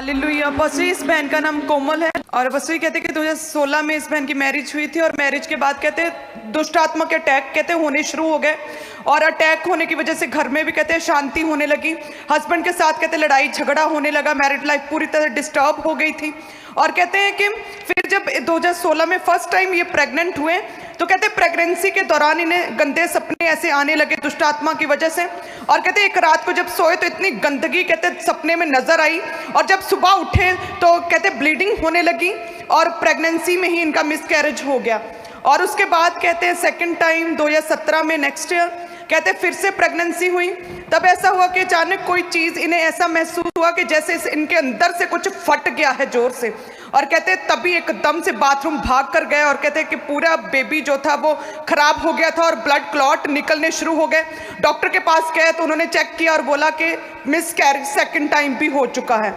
Hallelujah. Basu इस बहन का नाम कोमल है और बसु कहते हैं कि 2016 में इस बहन की मैरिज हुई थी और मैरिज के बाद कहते हैं दुष्ट आत्मा के अटैक कहते हैं होने शुरू हो गए और अटैक होने की वजह से घर में भी कहते हैं शांति होने लगी। हस्बैंड के साथ कहते हैं लड़ाई झगड़ा होने लगा, मैरिड लाइफ पूरी तरह डिस्टर्ब हो गई थी। और कहते हैं कि फिर जब 2016 में फर्स्ट टाइम ये प्रेग्नेंट हुए तो कहते हैं प्रेगनेंसी के दौरान इन्हें गंदे सपने ऐसे आने लगे दुष्ट आत्मा की वजह से। और कहते हैं एक रात को जब सोए तो इतनी गंदगी कहते हैं सपने में नजर आई और जब सुबह उठे तो कहते हैं ब्लीडिंग होने लगी और प्रेगनेंसी में ही इनका मिसकैरेज हो गया। और उसके बाद कहते हैं सेकंड टाइम 2017 में नेक्स्ट ईयर कहते फिर से प्रेगनेंसी हुई। तब ऐसा हुआ कि अचानक कोई चीज़ इन्हें ऐसा महसूस हुआ कि जैसे इनके अंदर से कुछ फट गया है जोर से। और कहते तभी एकदम से बाथरूम भाग कर गए और कहते कि पूरा बेबी जो था वो खराब हो गया था और ब्लड क्लॉट निकलने शुरू हो गए। डॉक्टर के पास गए तो उन्होंने चेक किया और बोला कि मिसकैरेज सेकंड टाइम भी हो चुका है।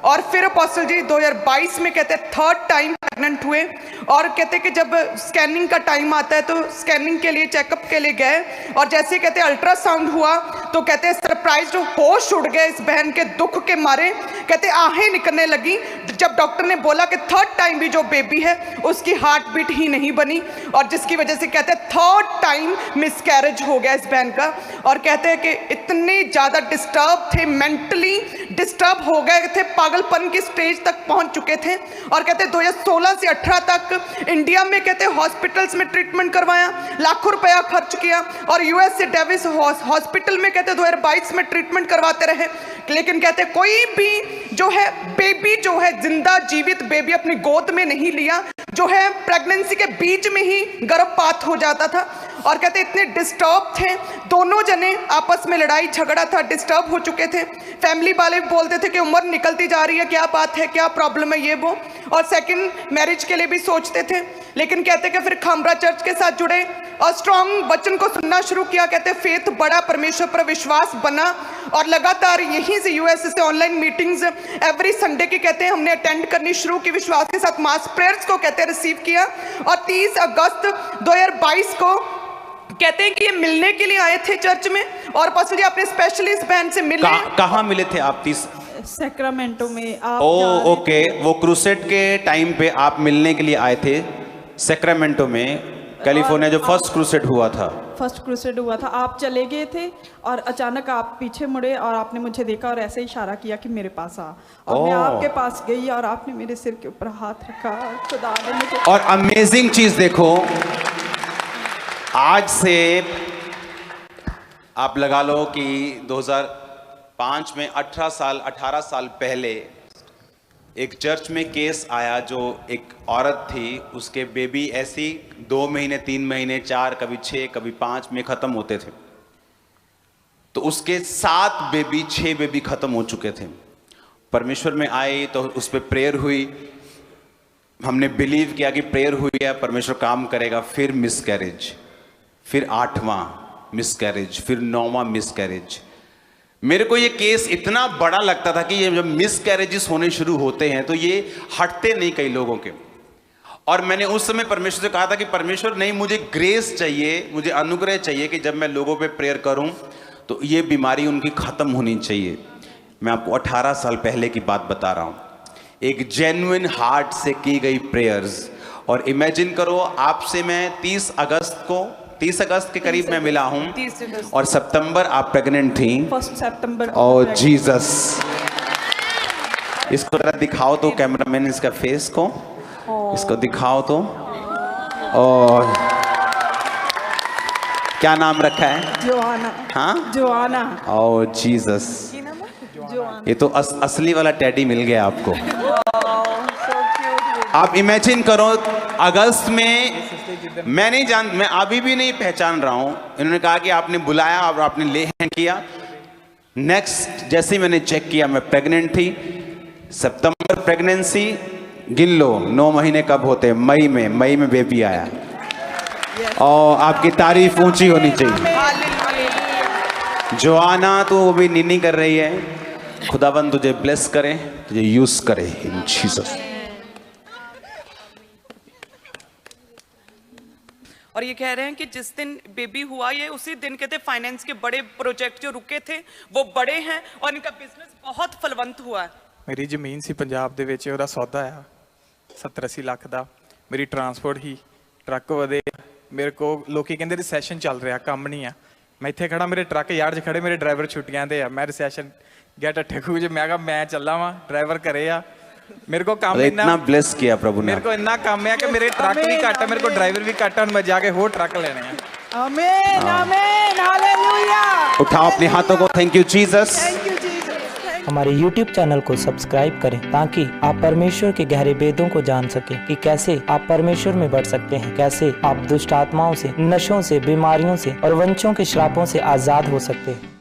और फिर अपोस्टल जी 2022 में कहते थर्ड टाइम प्रेग्नेंट हुए और कहते कि जब स्कैनिंग का टाइम आता है तो स्कैनिंग के लिए चेकअप के लिए गए और जैसे कहते अल्ट्रासाउंड हुआ तो कहते सरप्राइज होश उड़ गए इस बहन के दुख के मारे। कहते आहें निकलने लगी जब डॉक्टर ने बोला कि थर्ड टाइम भी जो बेबी है उसकी हार्ट बीट ही नहीं बनी और जिसकी वजह से कहते थर्ड टाइम मिसकैरेज हो गया इस बहन का। और कहते हैं कि इतने ज़्यादा डिस्टर्ब थे, मेंटली डिस्टर्ब हो गए थे, पागलपन की स्टेज तक पहुंच चुके थे। और कहते 2016 से 18 तक इंडिया में कहते हॉस्पिटल्स में ट्रीटमेंट करवाया, लाखों रुपया खर्च किया और यूएस से डेविस हॉस्पिटल में कहते 2022 में ट्रीटमेंट करवाते रहे। लेकिन कहते कोई भी जो है बेबी जो है जिंदा जीवित बेबी अपनी गोद में नहीं लिया, जो है प्रेगनेंसी के बीच में ही गर्भपात हो जाता था। और कहते इतने डिस्टर्ब थे, दोनों जने आपस में लड़ाई झगड़ा था, डिस्टर्ब हो चुके थे। फैमिली वाले भी बोलते थे कि उम्र निकलती जा रही है, क्या बात है, क्या प्रॉब्लम है, ये वो। और सेकंड मैरिज के लिए भी सोचते थे। लेकिन कहते कि फिर खामरा चर्च के साथ जुड़े और स्ट्रॉन्ग वचन को सुनना शुरू किया। कहते फेथ बढ़ा, परमेश्वर पर विश्वास बना और लगातार यहीं से यूएस से ऑनलाइन मीटिंग्स एवरी संडे की कहते हैं हमने अटेंड करनी शुरू की, विश्वास के साथ मास प्रेयर्स को कहते हैं रिसीव किया। और 30 अगस्त 2022 को कहते हैं कि ये मिलने के लिए आए थे चर्च में और पास्टर जी आपने स्पेशली इस बहन से मिले। कहाँ मिले थे आप? 30 सैक्रामेंटो में आप ओके, वो क्रूसेड के टाइम पे आप मिलने के लिए आए थे सैक्रामेंटो में, कैलिफोर्निया, जो फर्स्ट क्रूसेड हुआ था। फर्स्ट क्रूसेड हुआ था, आप चले गए थे और अचानक आप पीछे मुड़े और आपने मुझे देखा और ऐसे इशारा किया कि मेरे पास आ। और मैं आपके पास गई और आपने मेरे सिर के ऊपर हाथ रखा। खुदा ने मुझे और अमेजिंग चीज देखो, आज से आप लगा लो कि 2005 में 18 साल पहले एक चर्च में केस आया, जो एक औरत थी, उसके बेबी ऐसी 2 महीने 3 महीने 4 कभी 6 कभी 5 में ख़त्म होते थे। तो उसके 7 बेबी 6 बेबी ख़त्म हो चुके थे। परमेश्वर में आए तो उस पर प्रेयर हुई, हमने बिलीव किया कि प्रेयर हुई है, परमेश्वर काम करेगा। फिर मिसकैरेज, फिर 8वां मिसकैरेज, फिर 9वां मिसकैरेज। मेरे को ये केस इतना बड़ा लगता था कि ये जब मिसकैरेजेस होने शुरू होते हैं तो ये हटते नहीं कई लोगों के। और मैंने उस समय परमेश्वर से कहा था कि परमेश्वर नहीं, मुझे ग्रेस चाहिए, मुझे अनुग्रह चाहिए कि जब मैं लोगों पे प्रेयर करूं तो ये बीमारी उनकी ख़त्म होनी चाहिए। मैं आपको 18 साल पहले की बात बता रहा हूं, एक जेन्युइन हार्ट से की गई प्रेयर्स। और इमेजिन करो, आपसे मैं 30 अगस्त के करीब मैं मिला हूं और सितंबर आप प्रेग्नेंट थी। 1 सितंबर। ओह जीसस, इसको जरा दिखाओ तो कैमरामैन, इसका फेस को इसको दिखाओ तो। और क्या नाम रखा है? जोआना। हाँ, जोआना। ओह जीसस, ये तो असली वाला टैडी मिल गया आपको। आप इमेजिन करो, अगस्त में मैं अभी भी नहीं पहचान रहा हूं। इन्होंने कहा कि आपने बुलाया और आपने ले हैंड किया। नेक्स्ट जैसे ही मैंने चेक किया, मैं प्रेग्नेंट थी। सितंबर प्रेगनेंसी, गिन लो 9 महीने कब होते हैं? मई में बेबी आया। और आपकी तारीफ ऊंची होनी चाहिए। जोआना तो वो भी नीनी कर रही है। खुदाबंद तुझे ब्लेस करे, तुझे यूज करे इन जीसस। और ये कह रहे हैं कि जिस दिन बेबी हुआ, ये उसी दिन कहते फाइनेंस के बड़े प्रोजेक्ट जो रुके थे वो बड़े हैं और इनका बिजनेस बहुत फलवंत हुआ है। ਮੇਰੀ ਜ਼ਮੀਨ ਸੀ ਪੰਜਾਬ ਦੇ ਵਿੱਚ, ਉਹਦਾ ਸੌਦਾ ਆ 70-80 ਲੱਖ ਦਾ। ਮੇਰੀ ਟਰਾਂਸਪੋਰਟ ਹੀ, ਟਰੱਕ ਵਧੇ ਮੇਰੇ ਕੋਲ। ਲੋਕੀ ਕਹਿੰਦੇ ਰਿਸੈਸ਼ਨ ਚੱਲ ਰਿਹਾ, ਕੰਮ ਨਹੀਂ ਆ। ਮੈਂ ਇੱਥੇ ਖੜਾ, ਮੇਰੇ ਟਰੱਕ ਯਾਰਡ 'ਚ ਖੜੇ, ਮੇਰੇ ਡਰਾਈਵਰ ਛੁੱਟੀਆਂ ਤੇ ਆ। ਮੈਂ ਰਿਸੈਸ਼ਨ ਗੈਟ ਅੱਠੇ ਖੂਜ, ਮੈਂ ਕਿਹਾ ਮੈਂ ਚੱਲਾਂ ਵਾਂ, ਡਰਾਈਵਰ ਘਰੇ ਆ। ਮੇਰੇ को काम इतना ब्लेस किया प्रभु ने। मेरे को इतना काम है कि मेरे ट्रक भी घट है, मेरे को ड्राइवर भी घट है, मैं जाके हो ट्रक लेने हैं। आमीन आमीन हालेलुया। उठाओ अपने हाथों को, thank you Jesus. Thank you Jesus. हमारे YouTube चैनल को सब्सक्राइब करें ताकि आप परमेश्वर के गहरे वेदों को जान सकें कि कैसे आप परमेश्वर में बढ़ सकते हैं, कैसे आप दुष्ट आत्माओं से, नशों से, बीमारियों से और वंशों के श्रापों से आजाद हो सकते हैं।